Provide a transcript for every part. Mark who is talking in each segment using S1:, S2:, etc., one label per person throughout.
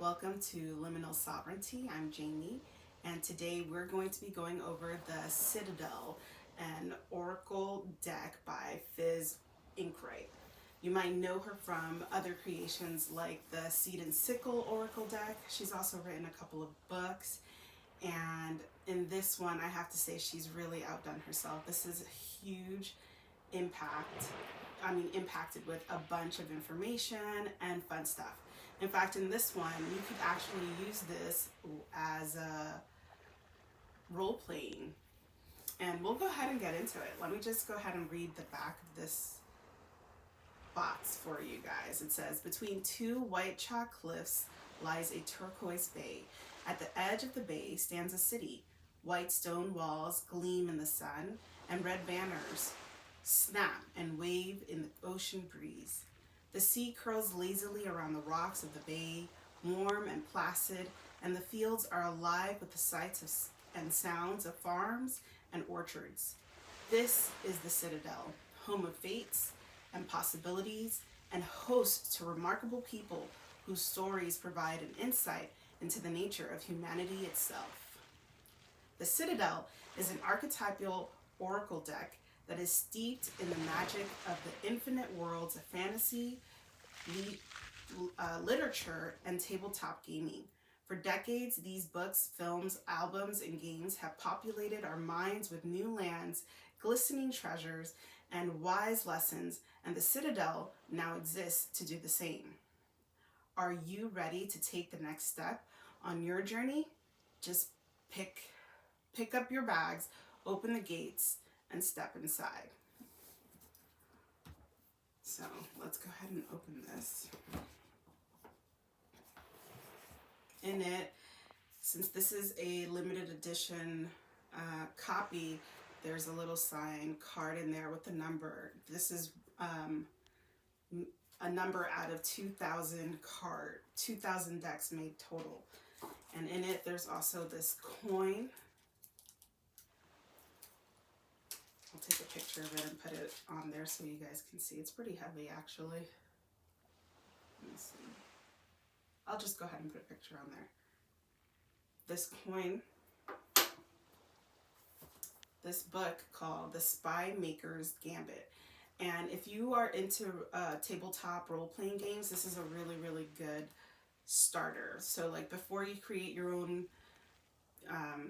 S1: welcome to Liminal Sovereignty. I'm Jamie, and today we're going to be going over the Citadel and Oracle deck by Fizz Inkwright. You might know her from other creations like the Seed and Sickle Oracle deck. She's also written a couple of books, and in this one I have to say she's really outdone herself. This is a huge impacted with a bunch of information and fun stuff. In fact, in this one, you could actually use this as a role playing. And we'll go ahead and get into it. Let me just go ahead and read the back of this box for you guys. It says, between two white chalk cliffs lies a turquoise bay. At the edge of the bay stands a city. White stone walls gleam in the sun, and red banners snap and wave in the ocean breeze. The sea curls lazily around the rocks of the bay, warm and placid, and the fields are alive with the sights and sounds of farms and orchards. This is the Citadel, home of fates and possibilities, and host to remarkable people whose stories provide an insight into the nature of humanity itself. The Citadel is an archetypal oracle deck that is steeped in the magic of the infinite worlds of fantasy, literature, and tabletop gaming. For decades, these books, films, albums, and games have populated our minds with new lands, glistening treasures, and wise lessons, and the Citadel now exists to do the same. Are you ready to take the next step on your journey? Just pick up your bags, open the gates, and step inside. So let's go ahead and open this. In it, since this is a limited edition copy, there's a little sign card in there with the number. This is a number out of 2,000 decks made total. And in it, there's also this coin. I'll take a picture of it and put it on there so you guys can see. It's pretty heavy, actually. Let me see. I'll just go ahead and put a picture on there. This coin, this book called The Spy Maker's Gambit. And if you are into tabletop role-playing games, this is a really, really good starter. So like before you create your own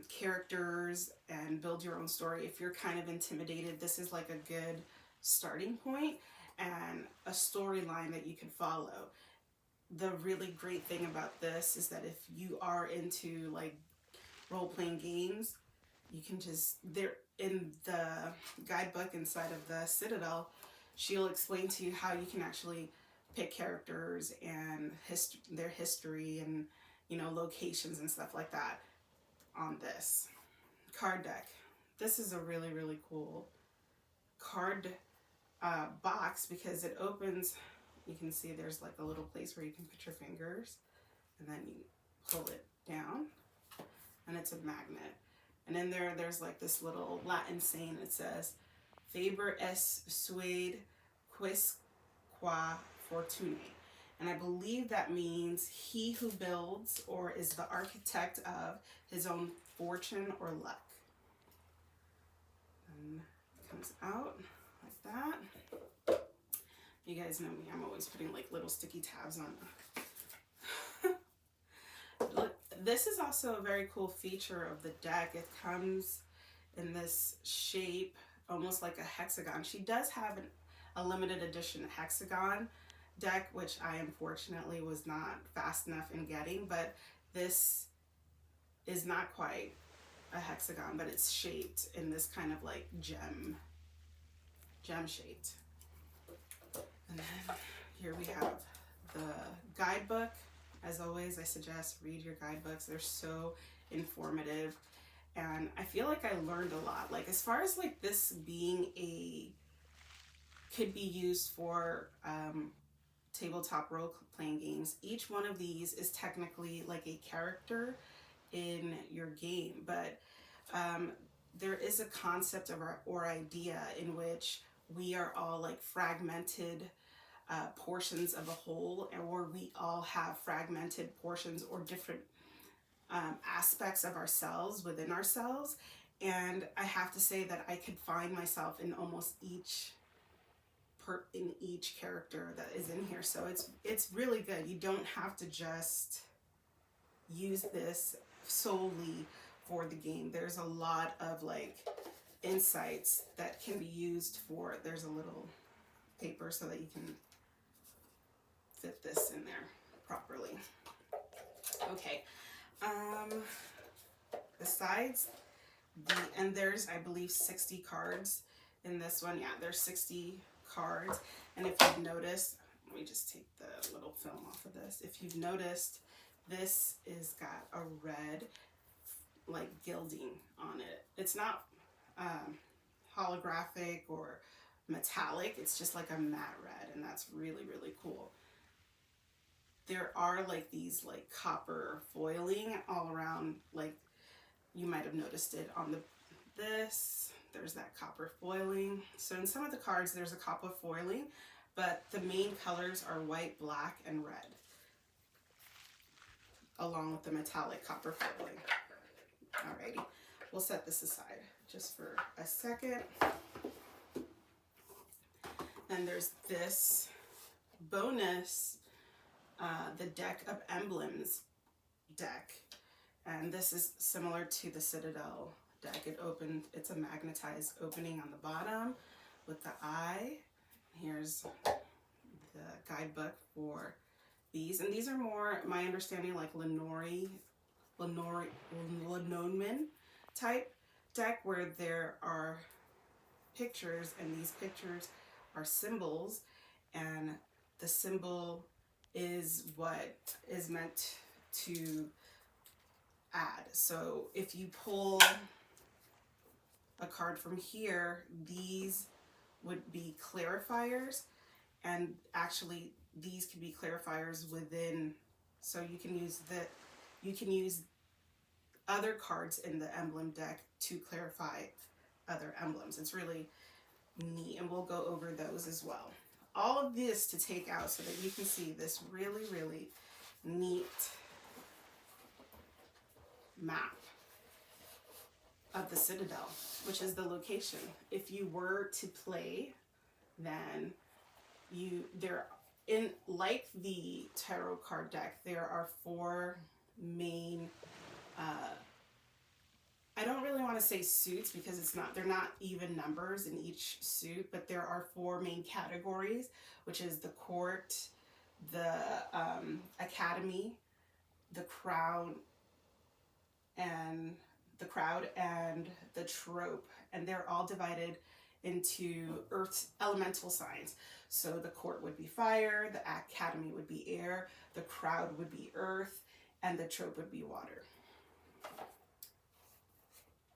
S1: characters and build your own story, if you're kind of intimidated, this is like a good starting point and a storyline that you can follow. The really great thing about this is that if you are into like role-playing games, you can just, there in the guidebook inside of the Citadel, she'll explain to you how you can actually pick characters and their history and, you know, locations and stuff like that on this card deck. This is a really, really cool card box because it opens. You can see there's like a little place where you can put your fingers, and then you pull it down, and it's a magnet. And in there's like this little Latin saying. It says, Faber es suade quis qua fortune. And I believe that means he who builds or is the architect of his own fortune or luck. And it comes out like that. You guys know me, I'm always putting like little sticky tabs on. Look, this is also a very cool feature of the deck. It comes in this shape, almost like a hexagon. She does have a limited edition hexagon deck, which I unfortunately was not fast enough in getting, but this is not quite a hexagon, but it's shaped in this kind of like gem shaped. And then here we have the guidebook. As always, I suggest read your guidebooks. They're so informative, and I feel like I learned a lot. Like as far as like this being could be used for tabletop role-playing games. Each one of these is technically like a character in your game, but there is a concept of or idea in which we are all like fragmented portions of a whole, or we all have fragmented portions or different aspects of ourselves within ourselves. And I have to say that I could find myself in almost each character that is in here. So it's really good. You don't have to just use this solely for the game. There's a lot of like insights that can be used for. There's a little paper so that you can fit this in there properly. Okay. Besides and there's, I believe, 60 cards in this one. Yeah, there's 60 cards. And if you've noticed, let me just take the little film off of this. If you've noticed, this is got a red like gilding on it. It's not holographic or metallic. It's just like a matte red, and that's really, really cool. There are like these like copper foiling all around, like you might have noticed it on this. There's that copper foiling. So in some of the cards there's a copper foiling, but the main colors are white, black, and red, along with the metallic copper foiling. Alrighty, we'll set this aside just for a second. Then there's this bonus, the Deck of Emblems deck. And this is similar to the Citadel deck. It's a magnetized opening on the bottom with the eye. Here's the guidebook for these. And these are more, my understanding, like Lenormand type deck, where there are pictures, and these pictures are symbols, and the symbol is what is meant to add. So if you pull a card from here, these would be clarifiers, and actually these can be clarifiers within, so you can use other cards in the emblem deck to clarify other emblems. It's really neat, and we'll go over those as well. All of this to take out so that you can see this really, really neat map of the Citadel, which is the location. If you were to play, then like the tarot card deck, there are 4 main, I don't really want to say suits because they're not even numbers in each suit, but there are 4 main categories, which is the court, the academy, the crowd, and the trope, and they're all divided into earth elemental signs. So the court would be fire, the academy would be air, the crowd would be earth, and the trope would be water.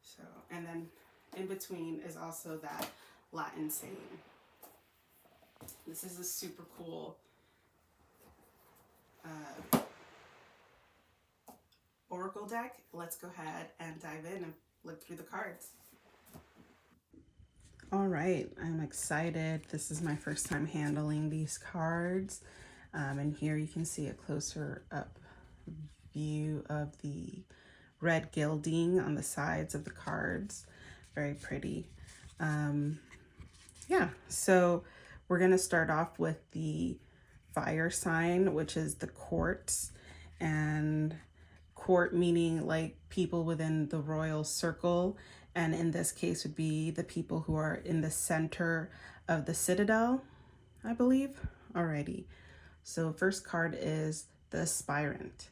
S1: So, and then in between is also that Latin saying. This is a super cool Oracle deck. Let's go ahead and dive in and look through the cards. All right, I'm excited. This is my first time handling these cards. And here you can see a closer up view of the red gilding on the sides of the cards. Very pretty. Yeah, so we're gonna start off with the fire sign, which is the courts, and court meaning like people within the royal circle, and in this case would be the people who are in the center of the Citadel, I believe. Alrighty, so first card is the aspirant.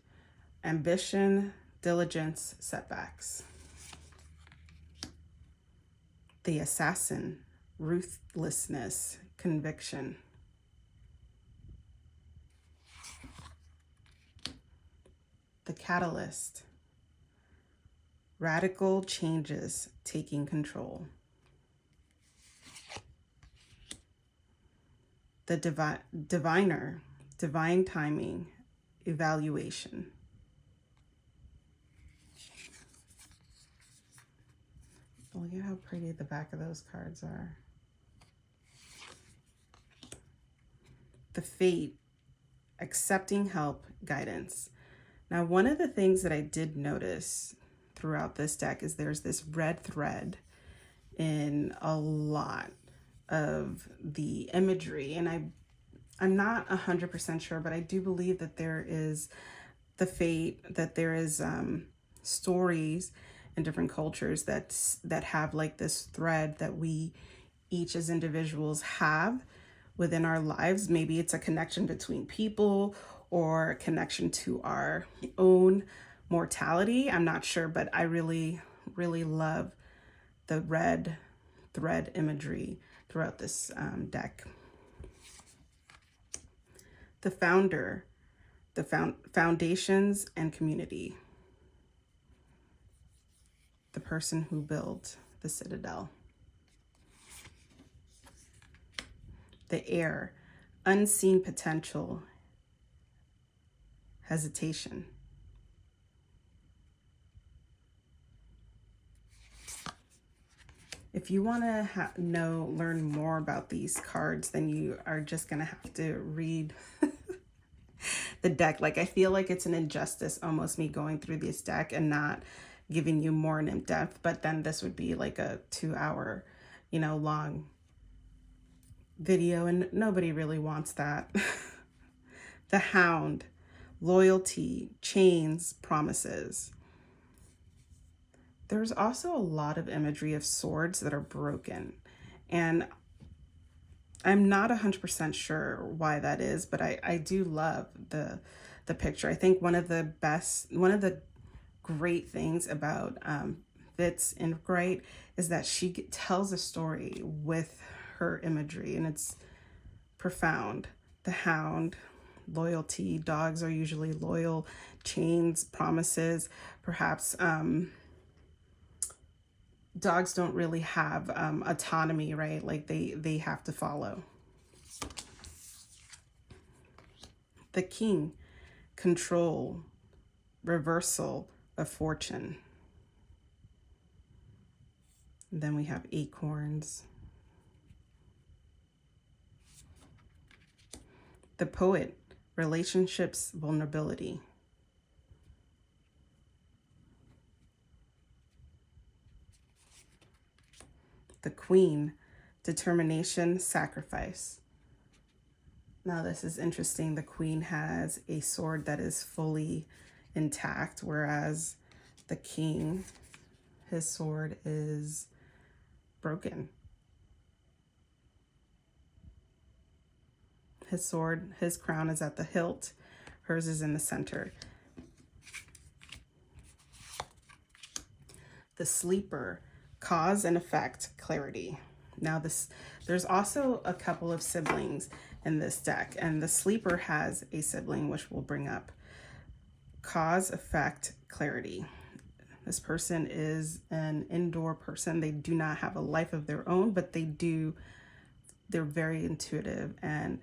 S1: Ambition, diligence, setbacks. The assassin, ruthlessness, conviction. The catalyst, radical changes, taking control. The diviner, divine timing, evaluation. Look at how pretty the back of those cards are. the fate, accepting help, guidance. Now, one of the things that I did notice throughout this deck is there's this red thread in a lot of the imagery, and I'm not 100% sure, but I do believe that there is the fate, that there is stories in different cultures that have like this thread that we each as individuals have within our lives. Maybe it's a connection between people or a connection to our own mortality. I'm not sure, but I really, really love the red thread imagery throughout this deck. The founder, the foundations and community. The person who built the citadel. The heir, unseen potential, hesitation. If you want to learn more about these cards, then you are just going to have to read the deck. Like, I feel like it's an injustice almost me going through this deck and not giving you more in depth, but then this would be like a 2-hour, long video, and nobody really wants that. The Hound, loyalty, chains, promises. There's also a lot of imagery of swords that are broken, and I'm not 100% sure why that is, but I do love the picture. I think one of the great things about Fitz Ingrate is that she tells a story with her imagery, and it's profound. The Hound, loyalty, dogs are usually loyal, chains, promises, perhaps dogs don't really have autonomy, right? Like they have to follow. The King, control, reversal of fortune. And then we have acorns. The Poet, relationships, vulnerability. The Queen, determination, sacrifice. Now this is interesting. The Queen has a sword that is fully intact, whereas the King, his sword is broken. His sword, his crown is at the hilt. Hers is in the center. The Sleeper, cause and effect, clarity. Now there's also a couple of siblings in this deck, and the Sleeper has a sibling, which we'll bring up. Cause, effect, clarity. This person is an indoor person. They do not have a life of their own, but they're very intuitive and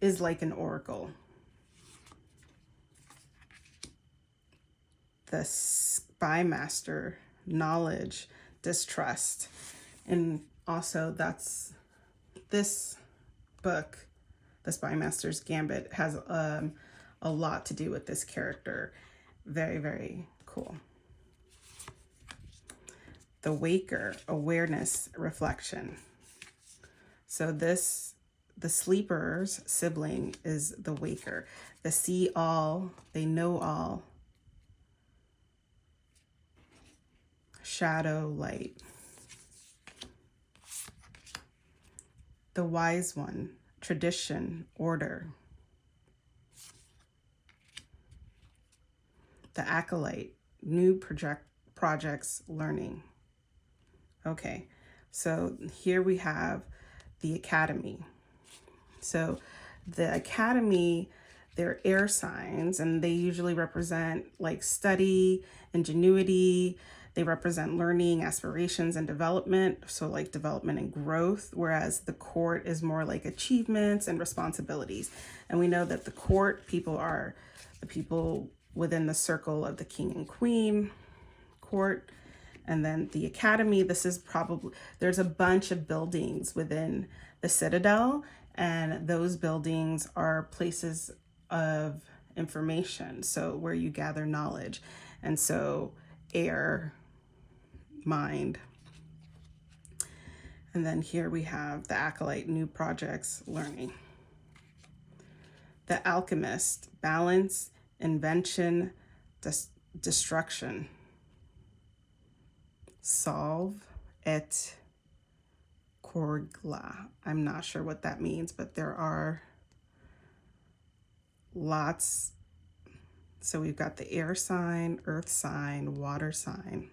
S1: is like an oracle. The Spy Master, knowledge, distrust. And also that's this book, The Spy Master's Gambit, has a lot to do with this character. Very, very cool. The Waker, awareness, reflection. So the Sleeper's sibling is the Waker. The see all, they know all. Shadow, light. The Wise One, tradition, order. The Acolyte, new projects, learning. Okay, so here we have the Academy. So the Academy, they're air signs, and they usually represent like study, ingenuity. They represent learning, aspirations, and development. So like development and growth, whereas the Court is more like achievements and responsibilities. And we know that the Court people are the people within the circle of the King and Queen Court. And then the Academy, this is probably, there's a bunch of buildings within the Citadel, And those buildings are places of information, so where you gather knowledge. And so air, mind. And then here we have the acolyte, new projects, learning. The alchemist, balance, invention, destruction. Solve et corgla. I'm not sure what that means, but there are lots. So we've got the air sign, earth sign, water sign.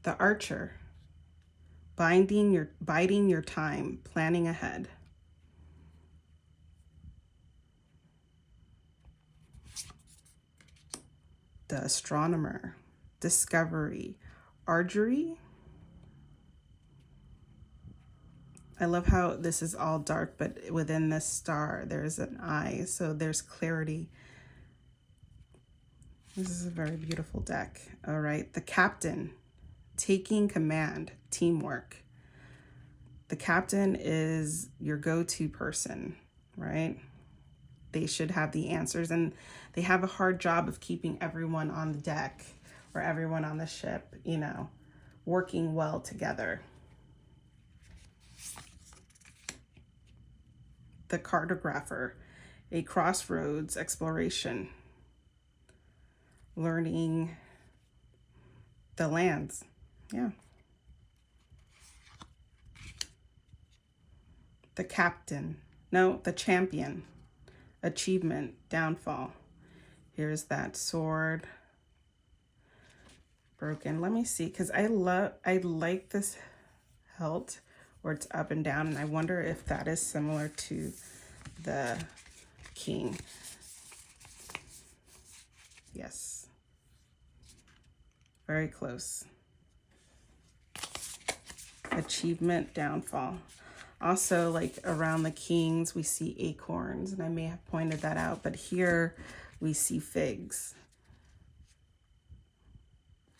S1: The archer, biding your time, planning ahead. The astronomer, discovery, archery. I love how this is all dark, but within this star, there's an eye, so there's clarity. This is a very beautiful deck. All right, the captain, taking command, teamwork. The captain is your go-to person, right? They should have the answers, and they have a hard job of keeping everyone on the deck or everyone on the ship, you know, working well together. The cartographer, a crossroads exploration, learning the lands. Yeah. The captain, no, the champion, achievement, downfall. Here's that sword, broken. Let me see, because I like this hilt where it's up and down, and I wonder if that is similar to the king. Yes, very close. Achievement, downfall. Also, like around the kings, we see acorns, and I may have pointed that out, but here we see figs.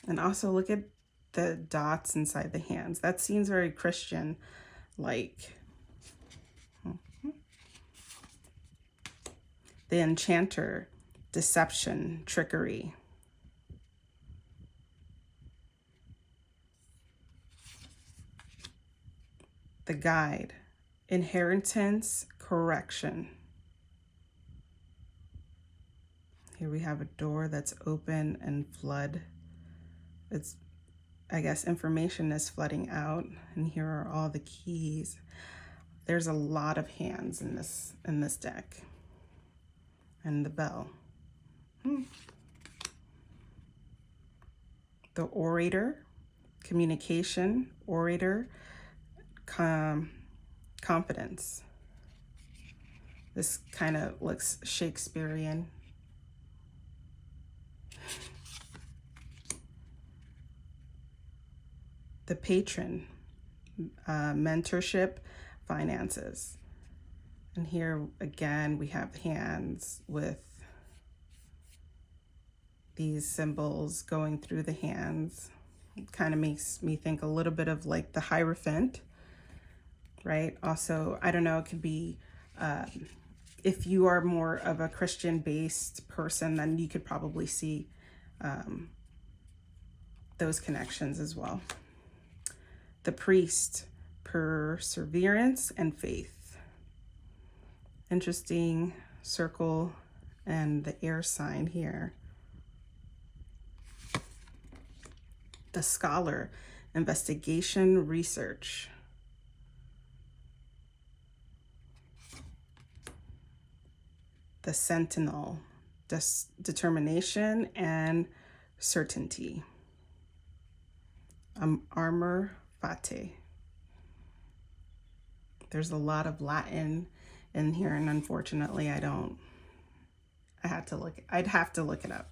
S1: And also look at the dots inside the hands. That seems very Christian-like. The enchanter, deception, trickery. The guide, inheritance, correction. Here we have a door that's open and flood. It's, I guess, information is flooding out, and here are all the keys. There's a lot of hands in this deck. And the bell. The orator, communication, orator, confidence. This kind of looks Shakespearean. The patron, mentorship, finances. And here again, we have hands with these symbols going through the hands. It kind of makes me think a little bit of like the Hierophant, right? Also, I don't know, it could be, if you are more of a Christian-based person, then you could probably see those connections as well. The priest, perseverance and faith. Interesting circle and the air sign here. The scholar, investigation, research. The sentinel, determination and certainty. Armor fati. There's a lot of Latin in here, and unfortunately I'd have to look it up.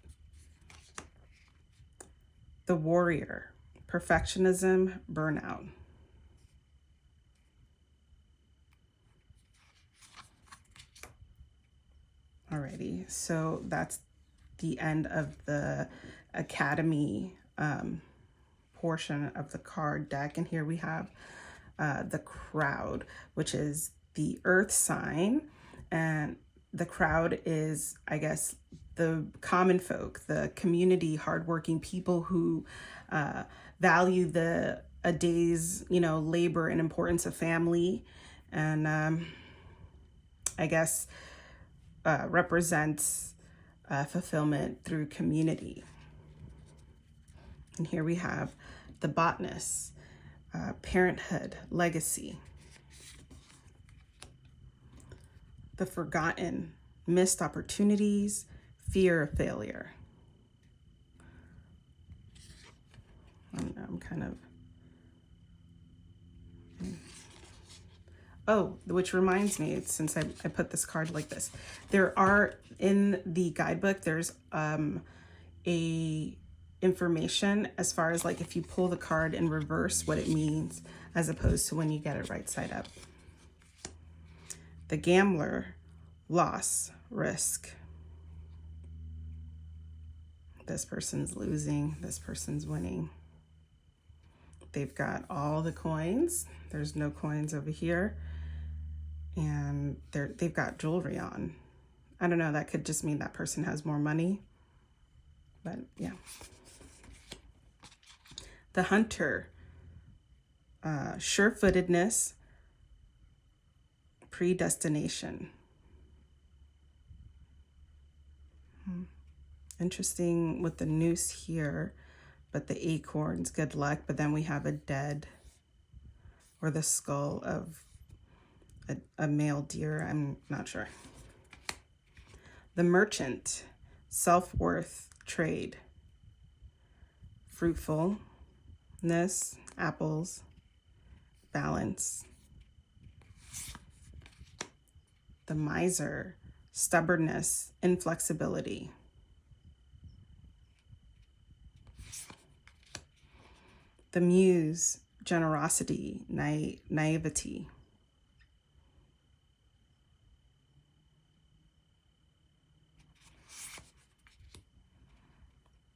S1: The warrior, perfectionism, burnout. Alrighty, so that's the end of the Academy portion of the card deck. And here we have the crowd, which is the earth sign. And the crowd is, I guess, the common folk, the community, hardworking people who value a day's, labor and importance of family. And I guess represents fulfillment through community. And here we have the botanist, parenthood, legacy. The forgotten, missed opportunities, fear of failure. I'm kind of... Oh, which reminds me, since I put this card like this, there are, in the guidebook, there's a information as far as like if you pull the card in reverse, what it means, as opposed to when you get it right side up. The gambler, loss, risk. This person's losing, this person's winning. They've got all the coins. There's no coins over here. And they've got jewelry on. I don't know, that could just mean that person has more money. But yeah. The hunter, sure-footedness, predestination. Interesting with the noose here, but the acorns, good luck. But then we have a dead, or the skull of a male deer, I'm not sure. The merchant, self-worth, trade. Fruitfulness, apples, balance. The miser, stubbornness, inflexibility. The muse, generosity, naivety.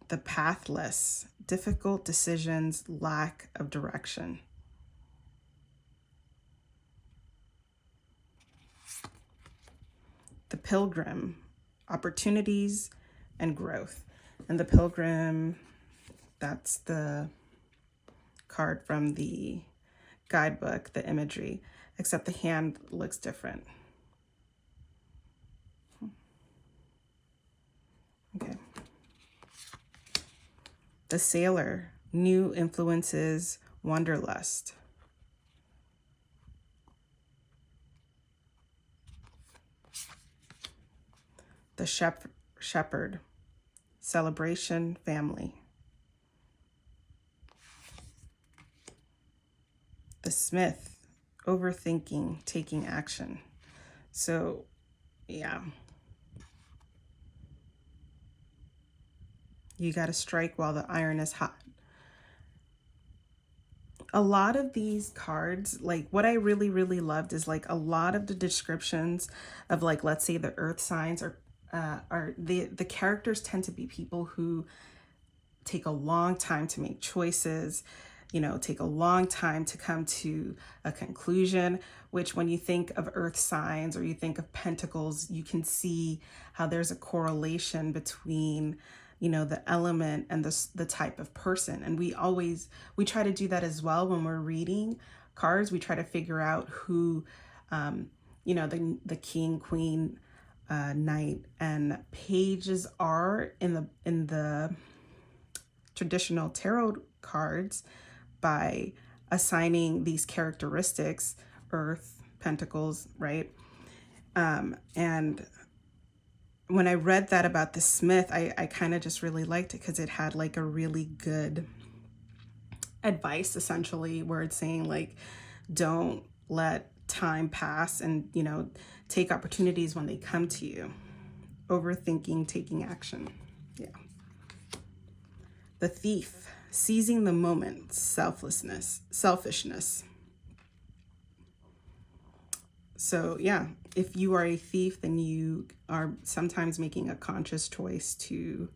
S1: The pathless, difficult decisions, lack of direction. The pilgrim, opportunities and growth. And the pilgrim, that's the card from the guidebook, the imagery, except the hand looks different. Okay. The sailor, new influences, wanderlust. The shepherd, celebration, family. The smith, overthinking, taking action. So, yeah. You got to strike while the iron is hot. A lot of these cards, like what I really, really loved is like a lot of the descriptions of like, let's say the earth signs are the characters tend to be people who take a long time to make choices, take a long time to come to a conclusion, which when you think of earth signs or you think of pentacles, you can see how there's a correlation between the element and the type of person. And we try to do that as well when we're reading cards. We try to figure out who, the king, queen, knight, and pages are in the traditional tarot cards by assigning these characteristics, earth, pentacles, right? And when I read that about the smith, I kind of just really liked it because it had like a really good advice, essentially, where it's saying like, don't let time pass and, take opportunities when they come to you. Overthinking, taking action. Yeah. The thief, seizing the moment, selfishness. So yeah, if you are a thief, then you are sometimes making a conscious choice to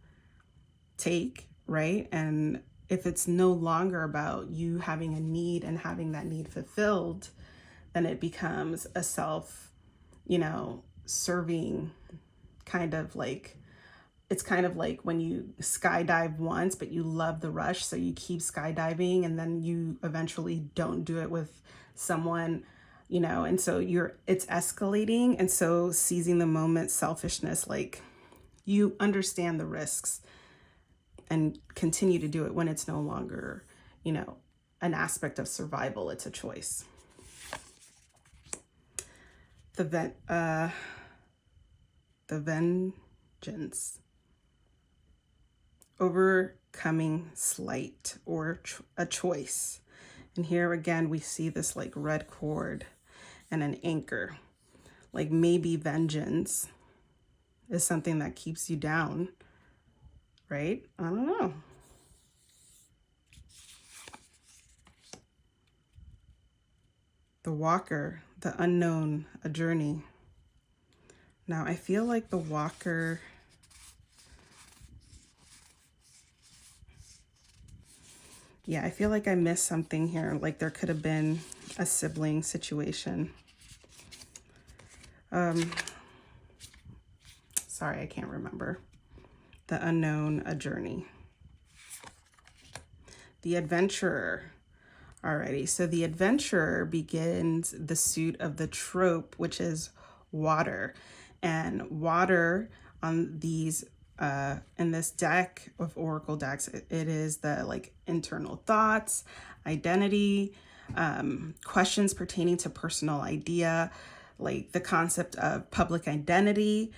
S1: take, right? And if it's no longer about you having a need and having that need fulfilled, then it becomes a self, serving kind of like, it's kind of like when you skydive once, but you love the rush, so you keep skydiving, and then you eventually don't do it with someone, and so it's escalating. And so seizing the moment, selfishness, like you understand the risks and continue to do it when it's no longer, an aspect of survival, it's a choice. The vengeance. Overcoming slight or a choice. And here again, we see this like red cord and an anchor. Like maybe vengeance is something that keeps you down, right? I don't know. The walker, the unknown, a journey. Now I feel like the walker, yeah, I feel like I missed something here. Like there could have been a sibling situation. Sorry, I can't remember. The unknown, a journey. The adventurer. Alrighty, so the adventurer begins the suit of the Troupe, which is water. And water on these in this deck of Oracle decks, it is the like internal thoughts, identity, questions pertaining to personal idea, like the concept of public identity,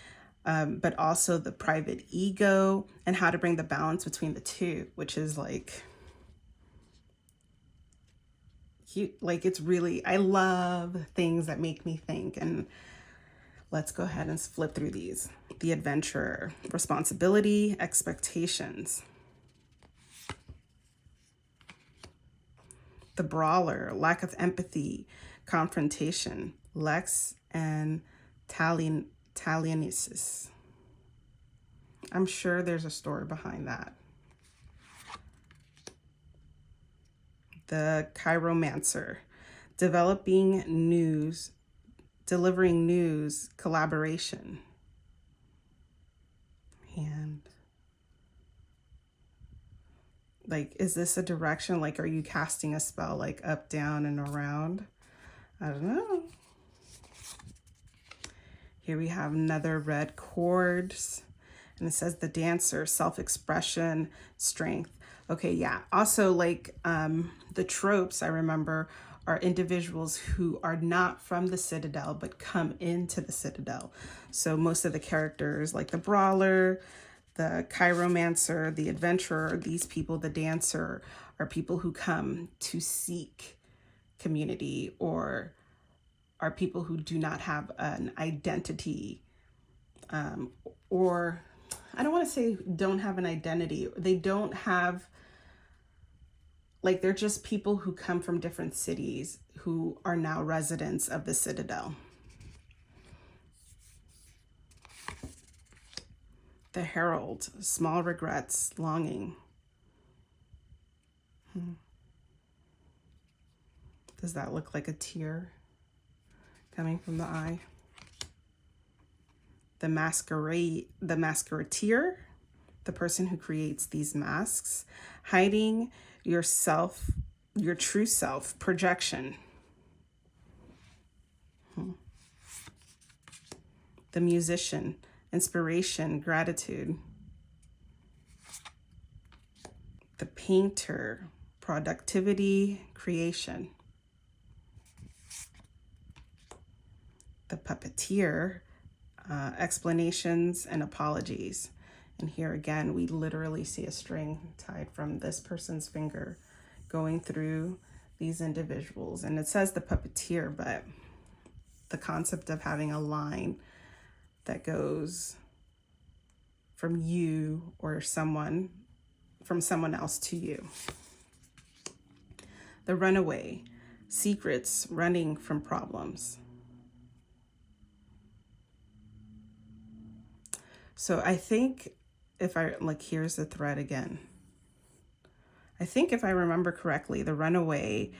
S1: but also the private ego, and how to bring the balance between the two, which is like cute. Like it's really, I love things that make me think. And let's go ahead and flip through these. The adventurer, responsibility, expectations. The brawler, lack of empathy, confrontation, Lex and Talionesis. I'm sure there's a story behind that. The chiromancer, delivering news, collaboration. And like, is this a direction? Like, are you casting a spell like up, down, and around? I don't know. Here we have another red chords, and it says the dancer, self-expression, strength. Okay, yeah. Also, like the tropes, I remember, are individuals who are not from the Citadel, but come into the Citadel. So most of the characters, like the brawler, the chiromancer, the adventurer, these people, the dancer, are people who come to seek community, or are people who do not have an identity, or I don't want to say don't have an identity. They don't have, like, they're just people who come from different cities who are now residents of the Citadel. The herald, small regrets, longing. Does that look like a tear coming from the eye? The masqueradeer, the person who creates these masks, hiding yourself, your true self, projection. The musician, inspiration, gratitude. The painter, productivity, creation. The puppeteer, explanations and apologies. And here again, we literally see a string tied from this person's finger going through these individuals. And it says the puppeteer, but the concept of having a line that goes from you or someone, from someone else to you. The runaway, secrets, running from problems. So I think if I, like, here's the thread again. I think if I remember correctly, the runaway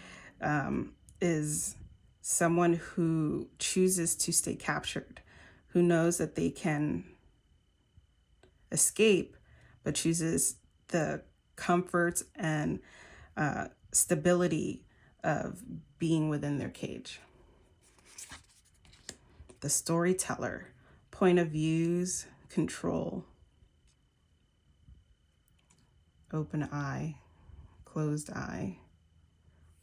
S1: is someone who chooses to stay captured, who knows that they can escape, but chooses the comforts and stability of being within their cage. The storyteller, point of views, control, open eye, closed eye,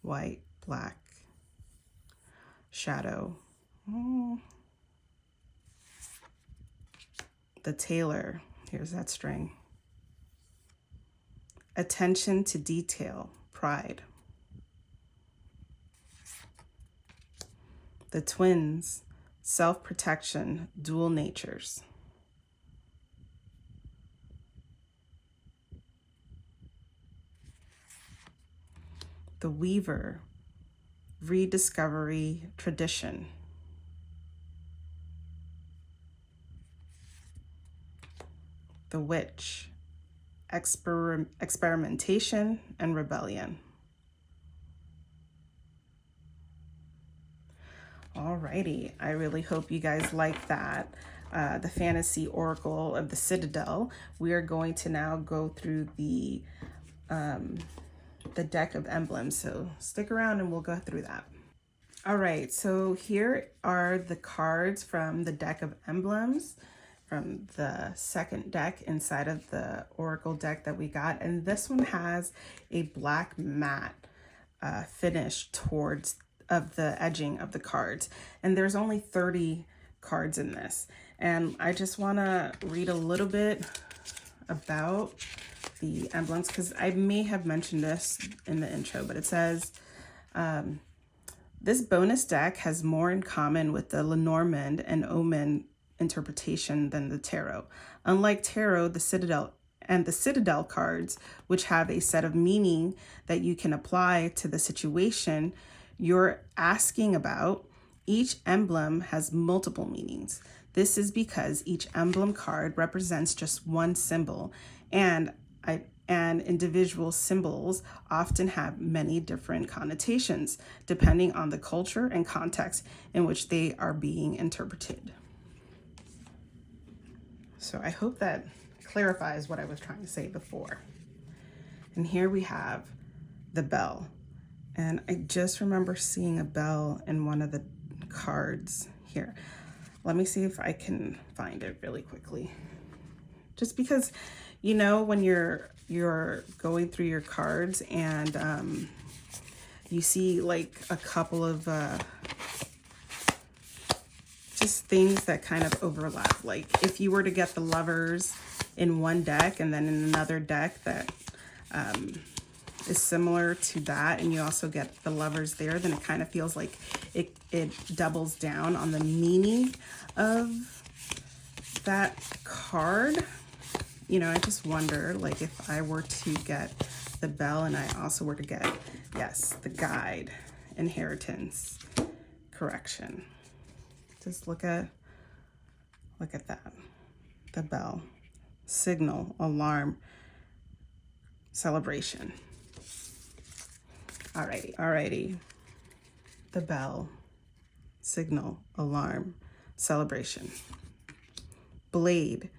S1: white, black, shadow. The tailor, here's that string. Attention to detail, pride. The twins, self-protection, dual natures. The weaver, rediscovery, tradition. The witch, experimentation and rebellion. Alrighty, I really hope you guys like that. The Fantasy Oracle of the Citadel. We are going to now go through the Deck of Emblems, so stick around and we'll go through that. All right, so here are the cards from the Deck of Emblems, from the second deck inside of the Oracle deck that we got. And this one has a black matte finish towards of the edging of the cards. And there's only 30 cards in this. And I just wanna read a little bit about the emblems, because I may have mentioned this in the intro, but it says, this bonus deck has more in common with the Lenormand and Omen interpretation than the tarot. Unlike tarot, the Citadel cards, which have a set of meaning that you can apply to the situation you're asking about, each emblem has multiple meanings. This is because each emblem card represents just one symbol, and individual symbols often have many different connotations depending on the culture and context in which they are being interpreted. So I hope that clarifies what I was trying to say before. And here we have the bell. And I just remember seeing a bell in one of the cards here. Let me see if I can find it really quickly. Just because, you know, when you're going through your cards and you see like a couple of just things that kind of overlap. Like if you were to get the lovers in one deck and then in another deck that is similar to that, and you also get the lovers there, then it kind of feels like it doubles down on the meaning of that card. You know, I just wonder, like, if I were to get the bell and I also were to get, yes, the guide, inheritance, correction. Just look at that. The bell, signal, alarm, celebration. Alrighty. The bell, signal, alarm, celebration. Blade,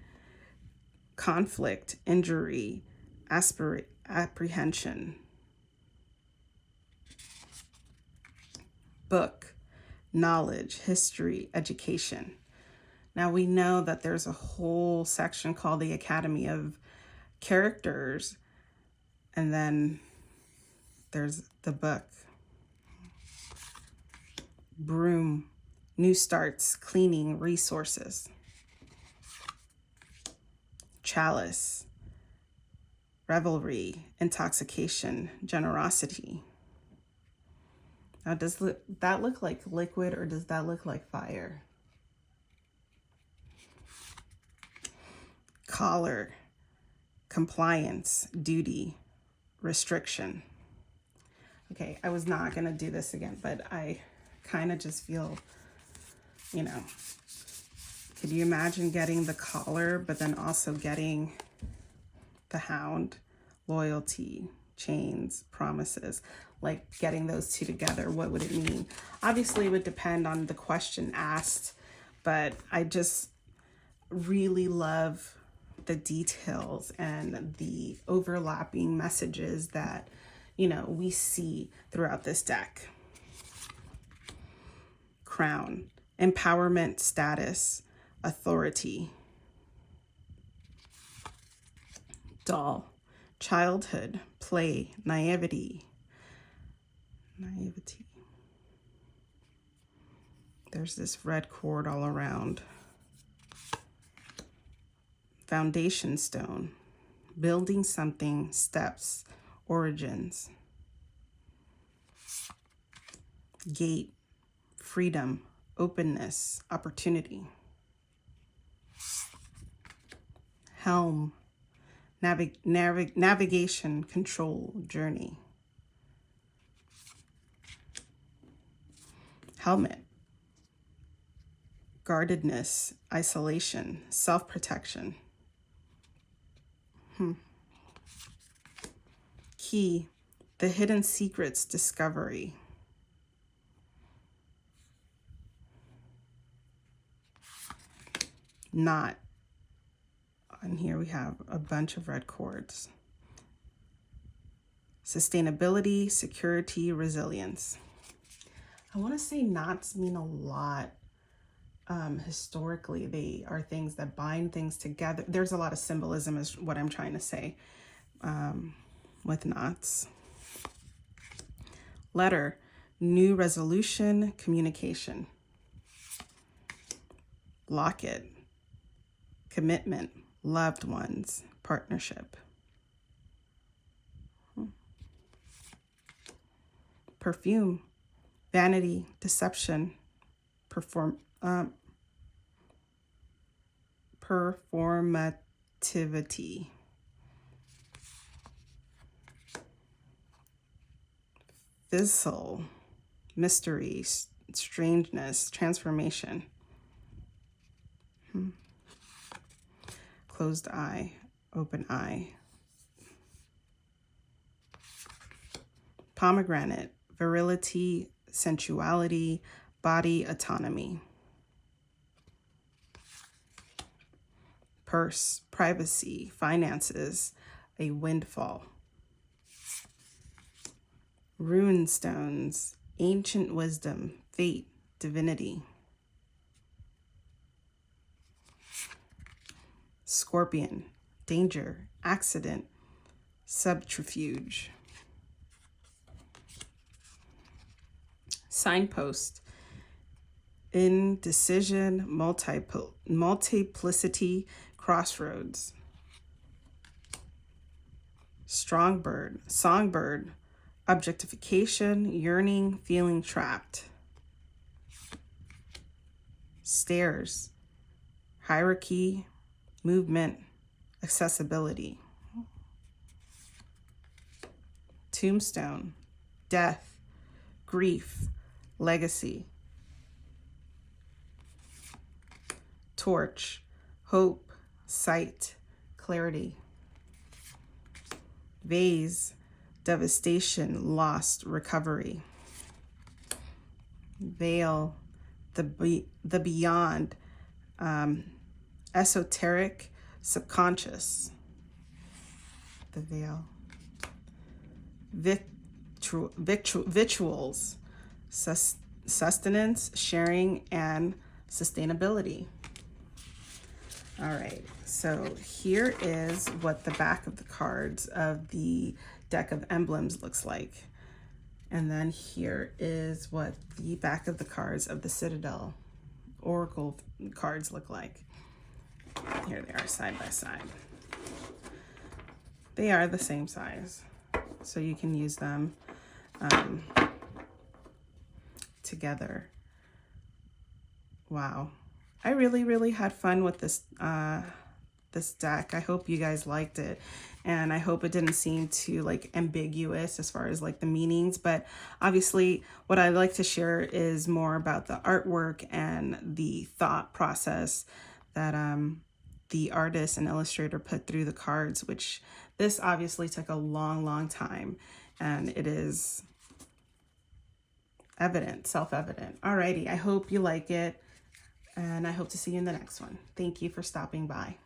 S1: conflict, injury, apprehension. Book, knowledge, history, education. Now we know that there's a whole section called the Academy of Characters, and then there's the book. Broom, new starts, cleaning, resources. Chalice, revelry, intoxication, generosity. Now, does that look like liquid or does that look like fire? Collar, compliance, duty, restriction. Okay, I was not gonna do this again, but I kind of just feel, you know, could you imagine getting the collar, but then also getting the hound, loyalty, chains, promises. Like getting those two together, what would it mean? Obviously, it would depend on the question asked, but I just really love the details and the overlapping messages that, you know, we see throughout this deck. Crown, empowerment, status, authority. Doll, childhood, play, naivety. There's this red cord all around. Foundation stone, building something, steps, origins. Gate, freedom, openness, opportunity. Helm, navigation, control, journey. Helmet, guardedness, isolation, self-protection. Key, the hidden secrets, discovery. Knot, and here we have a bunch of red cords. Sustainability, security, resilience. I want to say knots mean a lot. Historically, they are things that bind things together. There's a lot of symbolism is what I'm trying to say with knots. Letter, new resolution, communication. Locket, commitment, loved ones, partnership. Perfume, vanity, deception, performativity. Fizzle, mystery, strangeness, transformation. Closed eye, open eye. Pomegranate, virility, sensuality, body autonomy. Purse, privacy, finances, a windfall. Rune stones, ancient wisdom, fate, divinity. Scorpion, danger, accident, subterfuge. Signpost, indecision, multiplicity, crossroads. Songbird, objectification, yearning, feeling trapped. Stairs, hierarchy, movement, accessibility. Tombstone, death, grief, legacy. Torch, hope, sight, clarity. Vase, devastation, lost, recovery. Veil, the beyond, esoteric, subconscious. The veil. Victuals, sustenance, sharing, and sustainability. All right, so here is what the back of the cards of the Deck of Emblems looks like. And then here is what the back of the cards of the Citadel Oracle cards look like. Here they are side by side. They are the same size, so you can use them together. Wow. I really had fun with this this deck. I hope you guys liked it, and I hope it didn't seem too like ambiguous as far as like the meanings, but obviously what I like to share is more about the artwork and the thought process that the artist and illustrator put through the cards, which This obviously took a long time, and it is evident, self-evident. Alrighty, I hope you like it, and I hope to see you in the next one. Thank you for stopping by.